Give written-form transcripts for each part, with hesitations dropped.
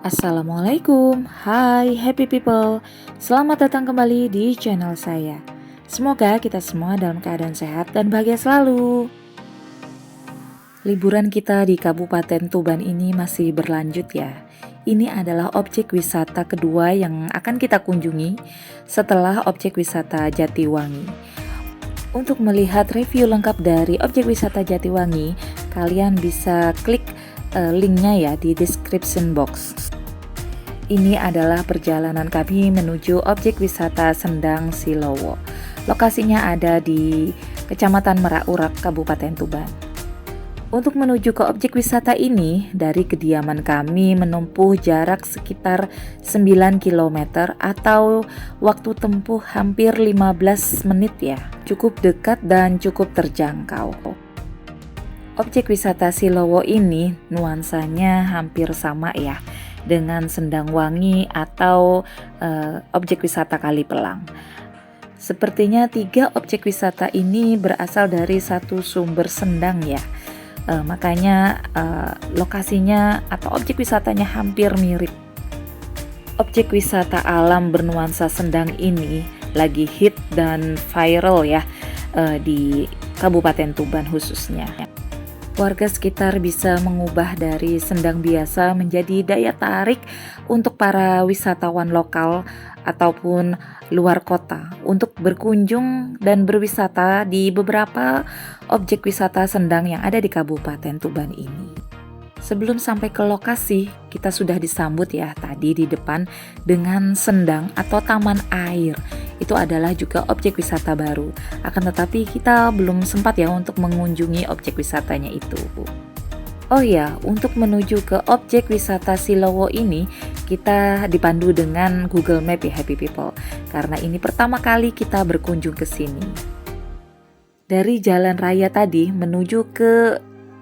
Assalamualaikum, hai happy people. Selamat datang kembali di channel saya. Semoga kita semua dalam keadaan sehat dan bahagia selalu. Liburan kita di Kabupaten Tuban ini masih berlanjut ya. Ini adalah objek wisata kedua yang akan kita kunjungi setelah objek wisata Jatiwangi. Untuk melihat review lengkap dari objek wisata Jatiwangi, kalian bisa klik linknya ya di description box. Ini adalah perjalanan kami menuju objek wisata Sendang Silowo. Lokasinya ada di Kecamatan Merak Urak, Kabupaten Tuban. Untuk menuju ke objek wisata ini, dari kediaman kami menempuh jarak sekitar 9 km atau waktu tempuh hampir 15 menit ya. Cukup dekat dan cukup terjangkau. Objek wisata Silowo ini nuansanya hampir sama ya dengan Sendangwangi atau objek wisata Kalipelang. Sepertinya 3 objek wisata ini berasal dari satu sumber sendang ya. Makanya lokasinya atau objek wisatanya hampir mirip. Objek wisata alam bernuansa sendang ini lagi hit dan viral ya di Kabupaten Tuban khususnya. Warga sekitar bisa mengubah dari sendang biasa menjadi daya tarik untuk para wisatawan lokal ataupun luar kota untuk berkunjung dan berwisata di beberapa objek wisata sendang yang ada di Kabupaten Tuban ini. Sebelum sampai ke lokasi, kita sudah disambut ya tadi di depan dengan sendang atau taman air. Itu adalah juga objek wisata baru. Akan tetapi kita belum sempat ya untuk mengunjungi objek wisatanya itu. Oh ya, untuk menuju ke objek wisata Silowo ini, kita dipandu dengan Google Map ya happy people. Karena ini pertama kali kita berkunjung ke sini. Dari jalan raya tadi menuju ke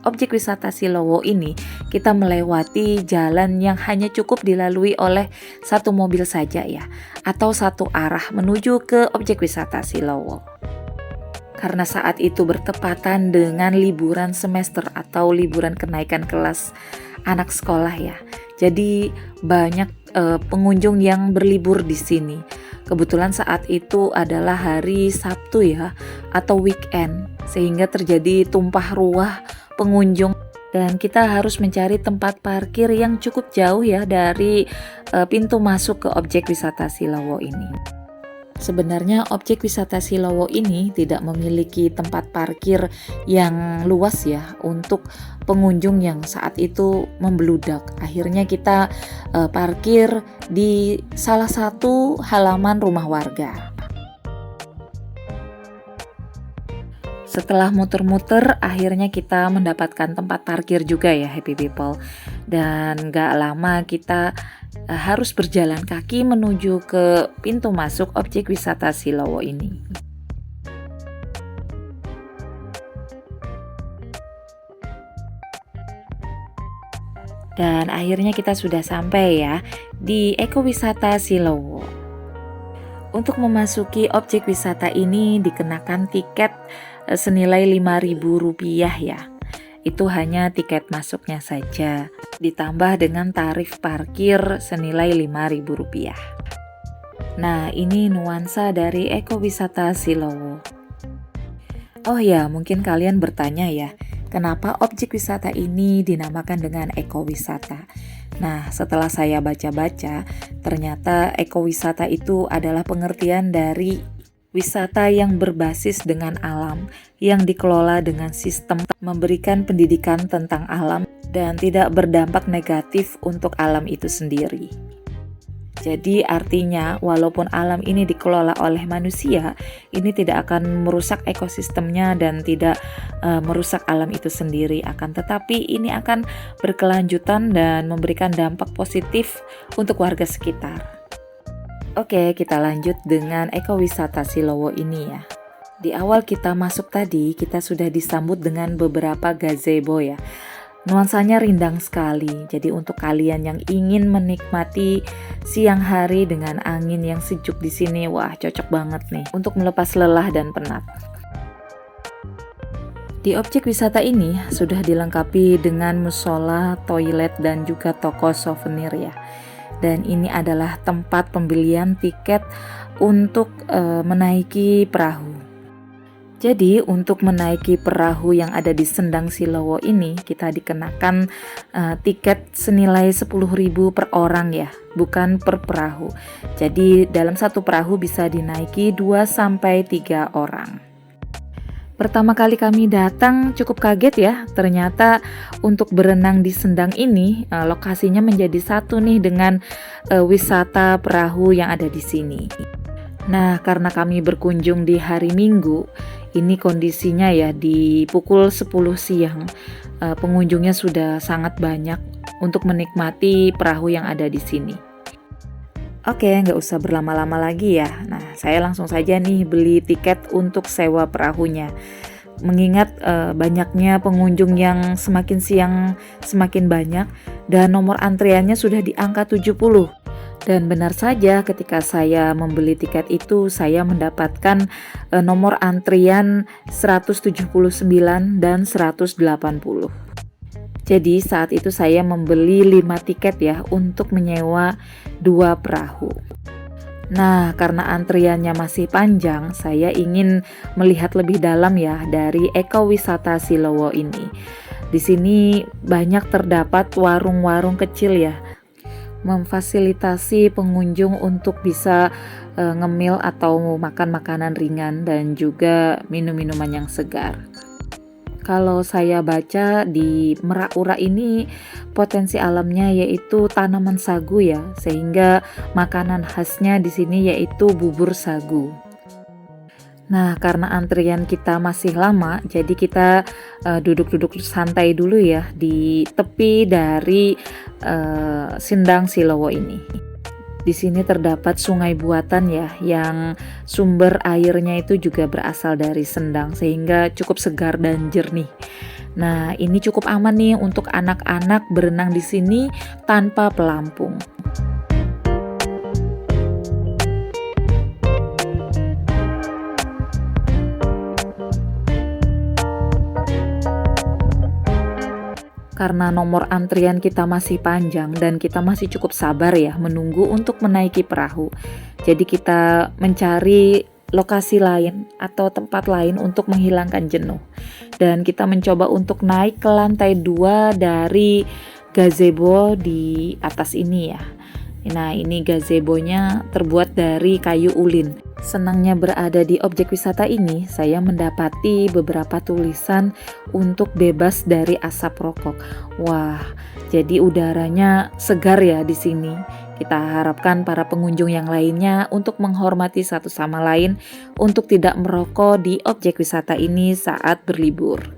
objek wisata Silowo ini, kita melewati jalan yang hanya cukup dilalui oleh satu mobil saja ya, atau satu arah menuju ke objek wisata Silowo. Karena saat itu bertepatan dengan liburan semester atau liburan kenaikan kelas anak sekolah ya. Jadi banyak pengunjung yang berlibur di sini. Kebetulan saat itu adalah hari Sabtu ya, atau weekend, sehingga terjadi tumpah ruah pengunjung dan kita harus mencari tempat parkir yang cukup jauh ya dari pintu masuk ke objek wisata Silowo ini. Sebenarnya objek wisata Silowo ini tidak memiliki tempat parkir yang luas ya untuk pengunjung yang saat itu membludak. Akhirnya kita parkir di salah satu halaman rumah warga. Setelah muter-muter, akhirnya kita mendapatkan tempat parkir juga ya happy people. Dan gak lama kita harus berjalan kaki menuju ke pintu masuk objek wisata Silowo ini. Dan akhirnya kita sudah sampai ya di ekowisata Silowo. Untuk memasuki objek wisata ini dikenakan tiket senilai Rp5.000 ya. Itu hanya tiket masuknya saja, ditambah dengan tarif parkir senilai Rp5.000. Nah, ini nuansa dari ekowisata Silowo. Oh ya, mungkin kalian bertanya ya, kenapa objek wisata ini dinamakan dengan ekowisata? Nah, setelah saya baca-baca, ternyata ekowisata itu adalah pengertian dari wisata yang berbasis dengan alam, yang dikelola dengan sistem memberikan pendidikan tentang alam dan tidak berdampak negatif untuk alam itu sendiri. Jadi artinya walaupun alam ini dikelola oleh manusia, ini tidak akan merusak ekosistemnya dan tidak merusak alam itu sendiri. Akan tetapi ini akan berkelanjutan dan memberikan dampak positif untuk warga sekitar. Oke, kita lanjut dengan ekowisata Silowo ini ya. Di awal kita masuk tadi, kita sudah disambut dengan beberapa gazebo ya. Nuansanya rindang sekali. Jadi untuk kalian yang ingin menikmati siang hari dengan angin yang sejuk di sini, wah cocok banget nih untuk melepas lelah dan penat. Di objek wisata ini sudah dilengkapi dengan musola, toilet, dan juga toko souvenir ya. Dan ini adalah tempat pembelian tiket untuk menaiki perahu. Jadi untuk menaiki perahu yang ada di Sendang Silowo ini kita dikenakan tiket senilai 10.000 per orang ya, bukan per perahu. Jadi dalam satu perahu bisa dinaiki 2 sampai 3 orang. Pertama kali kami datang cukup kaget ya, ternyata untuk berenang di Sendang ini lokasinya menjadi satu nih dengan wisata perahu yang ada di sini. Nah, karena kami berkunjung di hari Minggu, ini kondisinya ya di pukul 10 siang, pengunjungnya sudah sangat banyak untuk menikmati perahu yang ada di sini. Oke, nggak usah berlama-lama lagi ya. Nah, saya langsung saja nih beli tiket untuk sewa perahunya. Mengingat banyaknya pengunjung yang semakin siang semakin banyak dan nomor antriannya sudah di angka 70. Dan benar saja ketika saya membeli tiket itu saya mendapatkan nomor antrian 179 dan 180. Jadi saat itu saya membeli 5 tiket ya untuk menyewa 2 perahu. Nah, karena antriannya masih panjang, saya ingin melihat lebih dalam ya dari ekowisata Silowo ini. Di sini banyak terdapat warung-warung kecil ya, memfasilitasi pengunjung untuk bisa ngemil atau makan makanan ringan dan juga minum-minuman yang segar. Kalau saya baca di Merak Ura ini potensi alamnya yaitu tanaman sagu ya, sehingga makanan khasnya di sini yaitu bubur sagu. Nah, karena antrian kita masih lama, jadi kita duduk-duduk santai dulu ya di tepi dari Sendang Silowo ini. Di sini terdapat sungai buatan ya, yang sumber airnya itu juga berasal dari Sendang sehingga cukup segar dan jernih. Nah, ini cukup aman nih untuk anak-anak berenang di sini tanpa pelampung. Karena nomor antrian kita masih panjang dan kita masih cukup sabar ya menunggu untuk menaiki perahu. Jadi kita mencari lokasi lain atau tempat lain untuk menghilangkan jenuh. Dan kita mencoba untuk naik ke lantai 2 dari gazebo di atas ini ya. Nah, ini gazebonya terbuat dari kayu ulin. Senangnya berada di objek wisata ini, saya mendapati beberapa tulisan untuk bebas dari asap rokok. Wah, jadi udaranya segar ya di sini. Kita harapkan para pengunjung yang lainnya untuk menghormati satu sama lain untuk tidak merokok di objek wisata ini saat berlibur.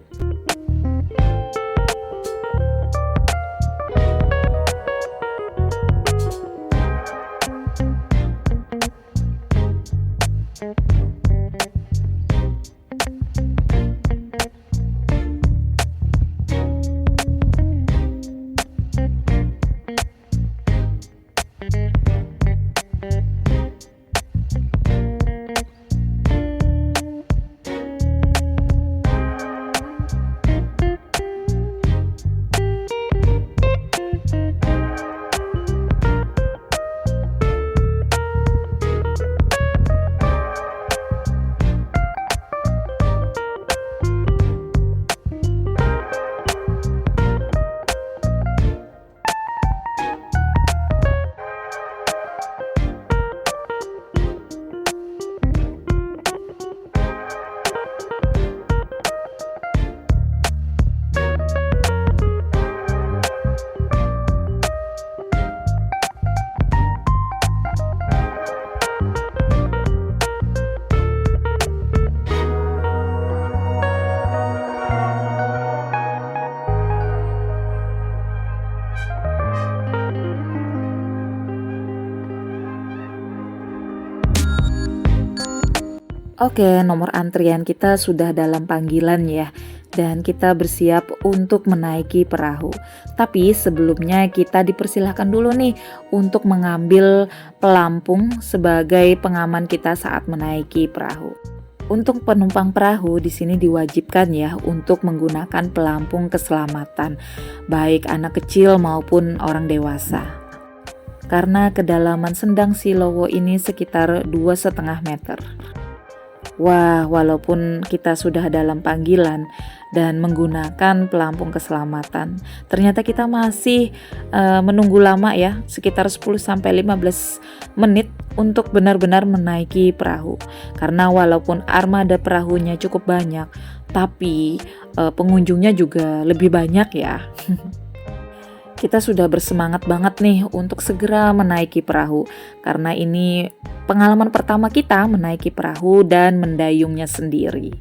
Oke, nomor antrian kita sudah dalam panggilan ya, dan kita bersiap untuk menaiki perahu. Tapi sebelumnya kita dipersilahkan dulu nih untuk mengambil pelampung sebagai pengaman kita saat menaiki perahu. Untuk penumpang perahu di sini diwajibkan ya untuk menggunakan pelampung keselamatan, baik anak kecil maupun orang dewasa. Karena kedalaman Sendang Silowo ini sekitar 2,5 meter. Wah, walaupun kita sudah dalam panggilan dan menggunakan pelampung keselamatan, ternyata kita masih menunggu lama ya, sekitar 10-15 menit untuk benar-benar menaiki perahu. Karena walaupun armada perahunya cukup banyak, tapi pengunjungnya juga lebih banyak ya. Kita sudah bersemangat banget nih untuk segera menaiki perahu, karena ini pengalaman pertama kita menaiki perahu dan mendayungnya sendiri.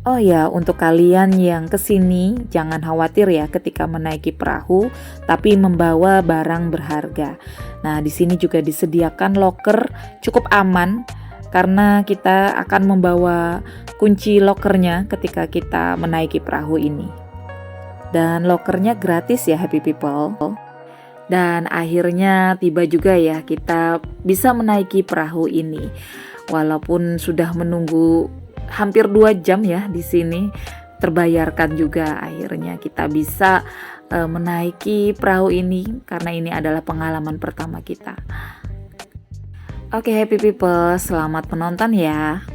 Oh ya, untuk kalian yang kesini jangan khawatir ya ketika menaiki perahu, tapi membawa barang berharga. Nah, di sini juga disediakan loker cukup aman karena kita akan membawa kunci lokernya ketika kita menaiki perahu ini. Dan lokernya gratis ya happy people. Dan akhirnya tiba juga ya kita bisa menaiki perahu ini. Walaupun sudah menunggu hampir 2 jam ya di sini, terbayarkan juga akhirnya kita bisa menaiki perahu ini karena ini adalah pengalaman pertama kita. Oke happy people, selamat menonton ya.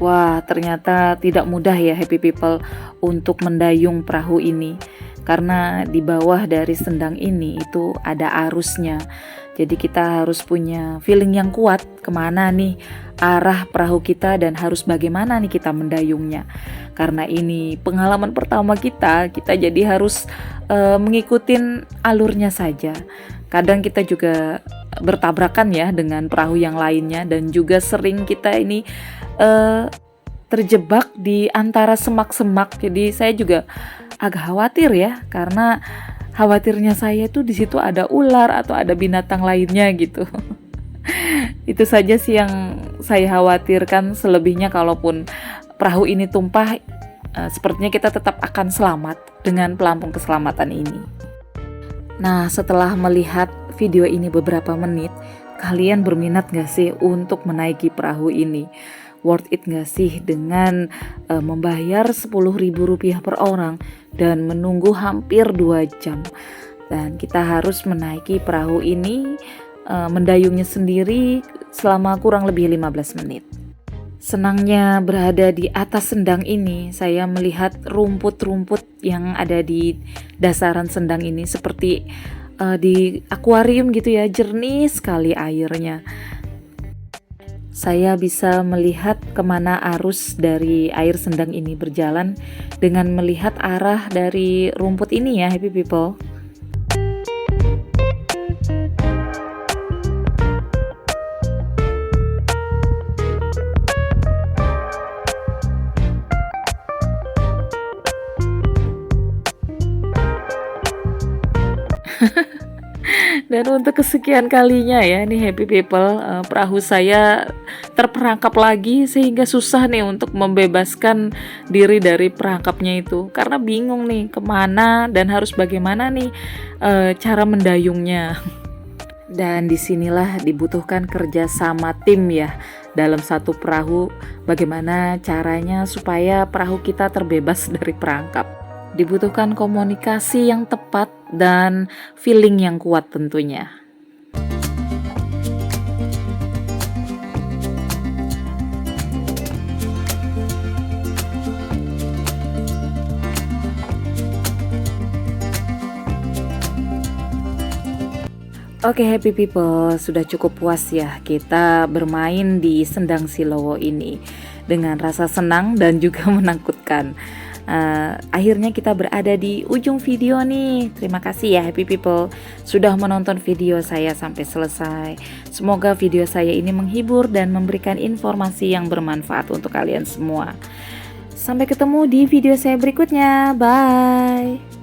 Wah, ternyata tidak mudah ya happy people untuk mendayung perahu ini. Karena di bawah dari Sendang ini itu ada arusnya. Jadi kita harus punya feeling yang kuat kemana nih arah perahu kita dan harus bagaimana nih kita mendayungnya. Karena ini pengalaman pertama kita jadi harus mengikutin alurnya saja. Kadang kita juga bertabrakan ya dengan perahu yang lainnya dan juga sering kita ini terjebak di antara semak-semak. Jadi saya juga agak khawatir ya, karena khawatirnya saya itu di situ ada ular atau ada binatang lainnya gitu. Itu saja sih yang saya khawatirkan. Selebihnya kalaupun perahu ini tumpah, sepertinya kita tetap akan selamat dengan pelampung keselamatan ini. Nah, setelah melihat video ini beberapa menit, kalian berminat gak sih untuk menaiki perahu ini? Worth it gak sih dengan membayar Rp10.000 per orang dan menunggu hampir 2 jam? Dan kita harus menaiki perahu ini, mendayungnya sendiri selama kurang lebih 15 menit. Senangnya berada di atas Sendang ini, saya melihat rumput-rumput yang ada di dasaran Sendang ini seperti di akuarium gitu ya, jernih sekali airnya. Saya bisa melihat kemana arus dari air Sendang ini berjalan dengan melihat arah dari rumput ini ya happy people. Dan untuk kesekian kalinya ya nih happy people, perahu saya terperangkap lagi sehingga susah nih untuk membebaskan diri dari perangkapnya itu. Karena bingung nih kemana dan harus bagaimana nih cara mendayungnya. Dan disinilah dibutuhkan kerja sama tim ya dalam satu perahu. Bagaimana caranya supaya perahu kita terbebas dari perangkap. Dibutuhkan komunikasi yang tepat dan feeling yang kuat tentunya. Oke happy people, sudah cukup puas ya kita bermain di Sendang Silowo ini dengan rasa senang dan juga menakutkan. Akhirnya kita berada di ujung video nih. Terima kasih ya happy people sudah menonton video saya sampai selesai. Semoga video saya ini menghibur dan memberikan informasi yang bermanfaat untuk kalian semua. Sampai ketemu di video saya berikutnya. Bye.